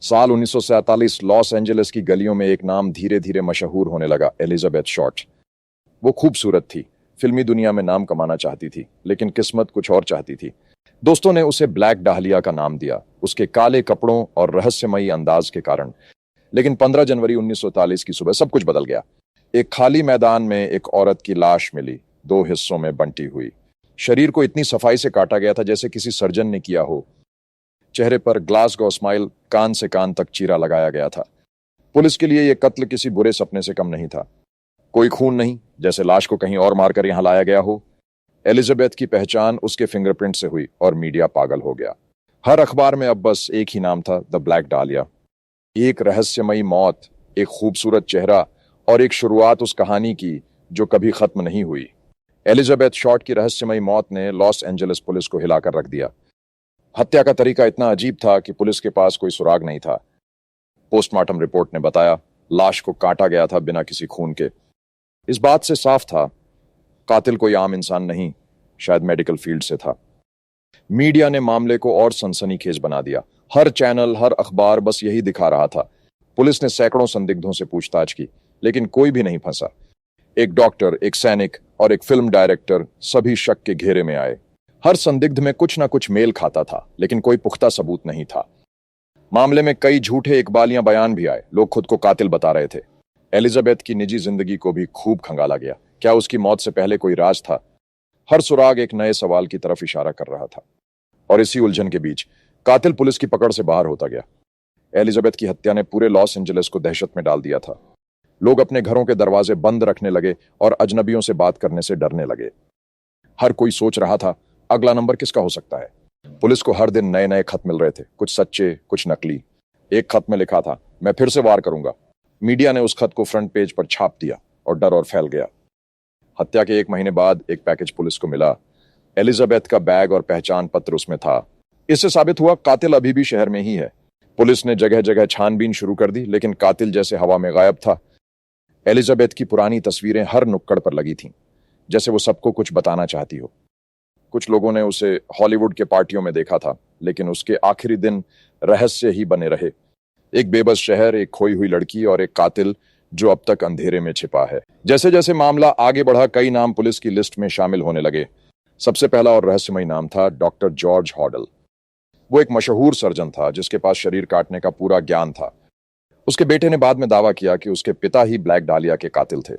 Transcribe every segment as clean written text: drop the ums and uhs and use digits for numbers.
साल 1947 Los Angeles की गलियों में एक नाम धीरे धीरे मशहूर होने लगा, एलिजाबेथ शॉर्ट। वो खूबसूरत थी, फिल्मी दुनिया में नाम कमाना चाहती थी, लेकिन किस्मत कुछ और चाहती थी। दोस्तों ने उसे ब्लैक डाहलिया का नाम दिया, उसके काले कपड़ों और रहस्यमयी अंदाज के कारण। लेकिन 15 जनवरी 1943 की सुबह सब कुछ बदल गया। एक खाली मैदान में एक औरत की लाश मिली, दो हिस्सों में बंटी हुई। शरीर को इतनी सफाई से काटा गया था जैसे किसी सर्जन ने किया हो। चेहरे पर ग्लासगो स्माइल, कान से कान तक चीरा लगाया गया था। पुलिस के लिए यह कत्ल किसी बुरे सपने से कम नहीं था। कोई खून नहीं, जैसे लाश को कहीं और मारकर यहां लाया गया हो। एलिजाबेथ की पहचान उसके फिंगरप्रिंट से हुई और मीडिया पागल हो गया। हर अखबार में अब बस एक ही नाम था, द ब्लैक डालिया। एक रहस्यमयी मौत, एक खूबसूरत चेहरा और एक शुरुआत उस कहानी की जो कभी खत्म नहीं हुई। एलिजाबेथ शॉर्ट की रहस्यमयी मौत ने लॉस एंजलिस पुलिस को हिलाकर रख दिया। हत्या का तरीका इतना अजीब था कि पुलिस के पास कोई सुराग नहीं था। पोस्टमार्टम रिपोर्ट ने बताया, लाश को काटा गया था बिना किसी खून के। इस बात से साफ था, कातिल कोई आम इंसान नहीं, शायद मेडिकल फील्ड से था। मीडिया ने मामले को और सनसनीखेज बना दिया। हर चैनल, हर अखबार बस यही दिखा रहा था। पुलिस ने सैकड़ों संदिग्धों से पूछताछ की, लेकिन कोई भी नहीं फंसा। एक डॉक्टर, एक सैनिक और एक फिल्म डायरेक्टर सभी शक के घेरे में आए। हर संदिग्ध में कुछ ना कुछ मेल खाता था, लेकिन कोई पुख्ता सबूत नहीं था। मामले में कई झूठे इकबालियां बयान भी आए। लोग खुद को कातिल बता रहे थे। एलिजाबेथ की निजी जिंदगी को भी खूब खंगाला गया। क्या उसकी मौत से पहले कोई राज था? हर सुराग एक नए सवाल की तरफ इशारा कर रहा था। और इसी उलझन के बीच कातिल पुलिस की पकड़ से बाहर होता गया। एलिजाबेथ की हत्या ने पूरे लॉस एंजलिस को दहशत में डाल दिया था। लोग अपने घरों के दरवाजे बंद रखने लगे और अजनबियों से बात करने से डरने लगे। हर कोई सोच रहा था, अगला नंबर किसका हो सकता है। पुलिस को हर दिन नए नए खत मिल रहे थे, कुछ सच्चे, कुछ नकली। एक खत में लिखा था, मैं फिर से वार करूंगा। मीडिया ने उस खत को फ्रंट पेज पर छाप दिया और डर और फैल गया। हत्या के एक महीने बाद एक पैकेज पुलिस को मिला। एलिजाबेथ का बैग और पहचान पत्र उसमें था। इससे साबित हुआ कातिल अभी भी शहर में ही है। पुलिस ने जगह जगह छानबीन शुरू कर दी, लेकिन कातिल जैसे हवा में गायब था। एलिजाबेथ की पुरानी तस्वीरें हर नुक्कड़ पर लगी थीं, जैसे वो सबको कुछ बताना चाहती हो। कुछ लोगों ने उसे हॉलीवुड के पार्टियों में देखा था, लेकिन उसके आखिरी दिन रहस्य ही बने रहे। एक बेबस शहर, एक खोई हुई लड़की और एक कातिल जो अब तक अंधेरे में छिपा है। जैसे जैसे मामला आगे बढ़ा, कई नाम पुलिस की लिस्ट में शामिल होने लगे। सबसे पहला और रहस्यमयी नाम था डॉक्टर जॉर्ज हॉडल। वो एक मशहूर सर्जन था जिसके पास शरीर काटने का पूरा ज्ञान था। उसके बेटे ने बाद में दावा किया कि उसके पिता ही ब्लैक डालिया के कातिल थे।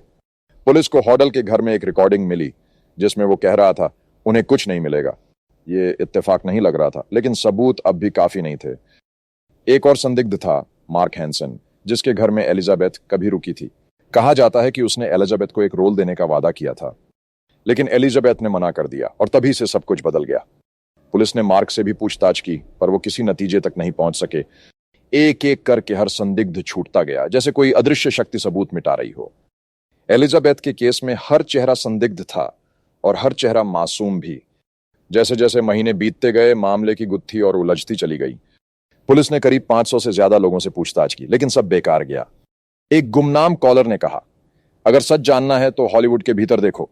पुलिस को हॉडल के घर में एक रिकॉर्डिंग मिली जिसमें वो कह रहा था, उन्हें कुछ नहीं मिलेगा। ये इत्तेफाक नहीं लग रहा था, लेकिन सबूत अब भी काफी नहीं थे। एक और संदिग्ध था, मार्क हैंसन, जिसके घर में एलिजाबेथ कभी रुकी थी। कहा जाता है कि उसने एलिजाबेथ को एक रोल देने का वादा किया था, लेकिन एलिजाबेथ ने मना कर दिया और तभी से सब कुछ बदल गया। पुलिस ने मार्क से भी पूछताछ की, पर वो किसी नतीजे तक नहीं पहुंच सके। एक एक करके हर संदिग्ध छूटता गया, जैसे कोई अदृश्य शक्ति सबूत मिटा रही हो। एलिजाबेथ के केस में हर चेहरा संदिग्ध था और हर चेहरा मासूम भी। जैसे जैसे महीने बीतते गए, मामले की गुत्थी और उलझती चली गई। पुलिस ने करीब 500 से ज्यादा लोगों से पूछताछ की, लेकिन सब बेकार गया। एक गुमनाम कॉलर ने कहा, अगर सच जानना है तो हॉलीवुड के भीतर देखो।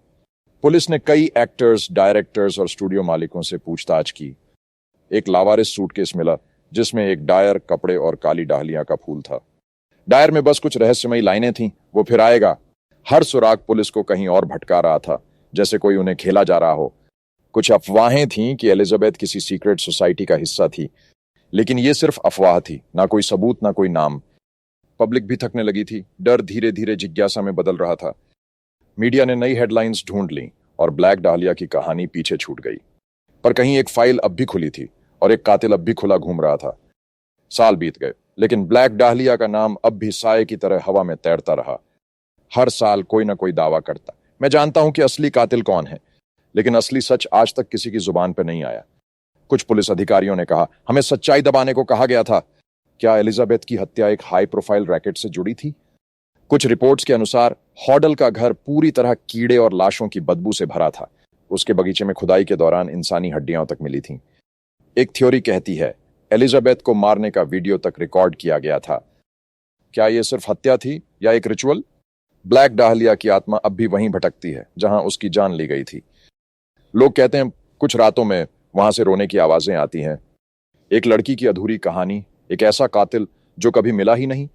पुलिस ने कई एक्टर्स, डायरेक्टर्स और स्टूडियो मालिकों से पूछताछ की। एक लावारिस सूटकेस मिला जिसमें एक डायर, कपड़े और काली डाहलिया का फूल था। डायर में बस कुछ रहस्यमयी लाइनें थीं, वो फिर आएगा। हर सुराग पुलिस को कहीं और भटका रहा था, जैसे कोई उन्हें खेला जा रहा हो। कुछ अफवाहें थीं कि एलिजाबेथ किसी सीक्रेट सोसाइटी का हिस्सा थी, लेकिन ये सिर्फ अफवाह थी, ना कोई सबूत, ना कोई नाम। पब्लिक भी थकने लगी थी, डर धीरे धीरे जिज्ञासा में बदल रहा था। मीडिया ने नई हेडलाइंस ढूंढ ली और ब्लैक डालिया की कहानी पीछे छूट गई। पर कहीं एक फाइल अब भी खुली थी और एक कातिल अब भी खुला घूम रहा था। साल बीत गए, लेकिन ब्लैक डालिया का नाम अब भी साए की तरह हवा में तैरता रहा। हर साल कोई ना कोई दावा करता, मैं जानता हूं कि असली कातिल कौन है, लेकिन असली सच आज तक किसी की जुबान पर नहीं आया। कुछ पुलिस अधिकारियों ने कहा, हमें सच्चाई दबाने को कहा गया था। क्या एलिजाबेथ की हत्या एक हाई प्रोफाइल रैकेट से जुड़ी थी? कुछ रिपोर्ट्स के अनुसार हॉडल का घर पूरी तरह कीड़े और लाशों की बदबू से भरा था। उसके बगीचे में खुदाई के दौरान इंसानी हड्डियां तक मिली थीं। एक थ्योरी कहती है एलिजाबेथ को मारने का वीडियो तक रिकॉर्ड किया गया था। क्या यह सिर्फ हत्या थी या एक रिचुअल? ब्लैक डाहलिया की आत्मा अब भी वहीं भटकती है जहां उसकी जान ली गई थी। लोग कहते हैं कुछ रातों में वहां से रोने की आवाजें आती हैं। एक लड़की की अधूरी कहानी, एक ऐसा कातिल जो कभी मिला ही नहीं,